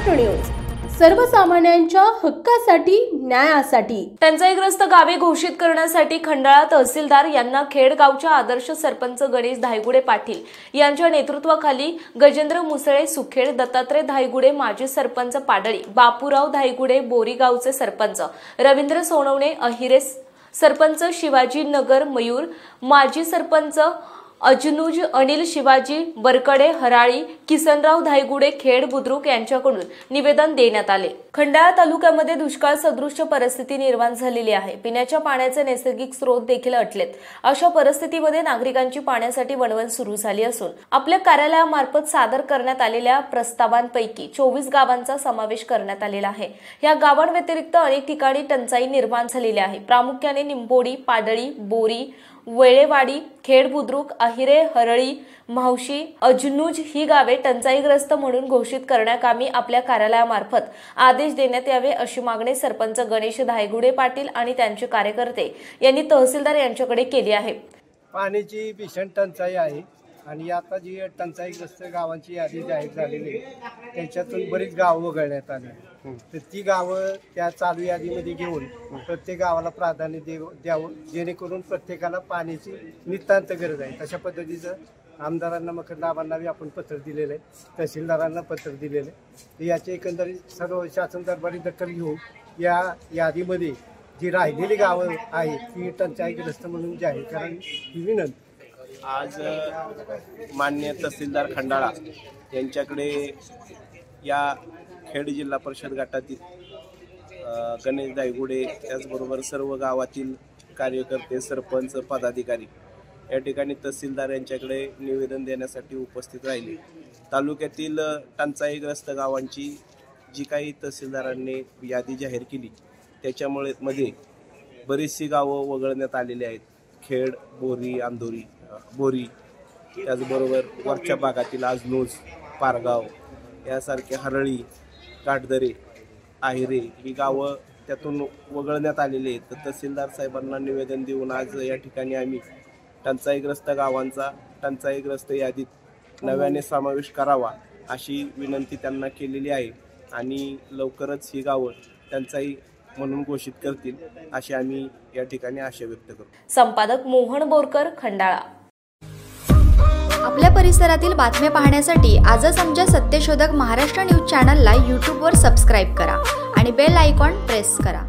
Maharashtra news, सर्वसामान्यांच्या हक्कासाठी, न्यायासाठी। टंचाईग्रस्त गावे घोषित करण्यासाठी खंडाळा तहसीलदार यांना खेड गावच्या आदर्श सरपंच गणेश धायगुडे पाटील यांच्या नेतृत्वाखाली गजेंद्र मुसळे सुखेड, दत्तात्रय धायगुडे माजी सरपंच पाडळी, बापूराव धायगुडे बोरीगावचे सरपंच, रवींद्र सोनवणे अहिरे सरपंच, शिवाजी नगर मयूर माजी सरपंच, अजनुज अनिल शिवाजी बरकडे हराळी, किसनराव धायगुडे खेड बुद्रुक यांच्याकडून निवेदन देण्यात आले। खंडाळा तालुक्यामध्ये दुष्काळ सदृश परिस्थिती निर्माण झालेली आहे। पिण्याच्या पाण्याचे नैसर्गिक स्रोत देखील अटलेत। अशा परिस्थितीमध्ये नागरिकांची पाण्यासाठी वणवण सुरू झाली असून आपल्या कार्यालयामार्फत सादर करण्यात आलेल्या प्रस्तावांपैकी 24 गावांचा समावेश करण्यात आलेला आहे। या गावांव्यतिरिक्त अनेक ठिकाणी टंचाई निर्माण झालेली आहे। प्रामुख्याने निंबोडी, पाडळी, बोरी, वेळेवाडी, खेड बुद्रुक, अहिरे, हरळी, मावशी, अजनुज ही गावे टंचाईग्रस्त म्हणून घोषित करण्याकामी आपल्या कार्यालयामार्फत आदेश देण्यात यावे अशी मागणी सरपंच गणेश धायगुडे पाटील आणि त्यांचे कार्यकर्ते यांनी तहसीलदार यांच्याकडे केली आहे। पाण्याची भीषण टंचाई आहे आणि आता जी टंचाईग्रस्त गावांची यादी जाहीर झालेली आहे त्याच्यातून बरीच गावं वगळण्यात आली। तर ती गावं त्या चालू यादीमध्ये घेऊन प्रत्येक गावाला प्राधान्य द्यावं जेणेकरून प्रत्येकाला पाण्याची नितांत गरज आहे। तशा पद्धतीचं आमदारांना मखनदाबांना आपण पत्र दिलेलं आहे, तहसीलदारांना पत्र दिलेलं आहे। तर याचे एकंदरीत सर्व शासन दरबारी दखल घेऊन या यादीमध्ये जी राहिलेली गावं आहेत ती टंचाईग्रस्त म्हणून जाहीर करावी ही विनंती। आज माननीय तहसीलदार खंडाळा यांच्याकडे या खेड जिल्हा परिषद गटातील गणेश धायगुडे त्याचबरोबर सर्व गावातील कार्यकर्ते, सरपंच, पदाधिकारी या ठिकाणी तहसीलदार यांच्याकडे निवेदन देण्यासाठी उपस्थित राहिले। तालुक्यातील टंचाईग्रस्त गावांची जी काही तहसीलदारांनी यादी जाहीर केली त्याच्यामुळे मध्ये बरीचशी गावं वगळण्यात आलेली आहेत। खेड, बोरी, अंधोरी, बोरी त्याचबरोबर वरच्या भागातील अजनूज, पारगाव यासारखे हरळी, काटदरे, आहिरे ही गावं त्यातून वगळण्यात आलेली आहेत। तर तहसीलदार साहेबांना निवेदन देऊन आज या ठिकाणी आम्ही टंचाईग्रस्त गावांचा टंचाईग्रस्त यादीत नव्याने समावेश करावा अशी विनंती त्यांना केलेली आहे आणि लवकरच ही गावं टंचाई म्हणून घोषित करतील अशी आम्ही या ठिकाणी आशा व्यक्त करू। संपादक मोहन बोरकर, खंडाळा। आपल्या परिसरातील बातम्या पाहण्यासाठी आजच आमच्या सत्यशोधक महाराष्ट्र न्यूज चॅनलला यूट्यूबवर सबस्क्राईब करा आणि बेल आयकॉन प्रेस करा।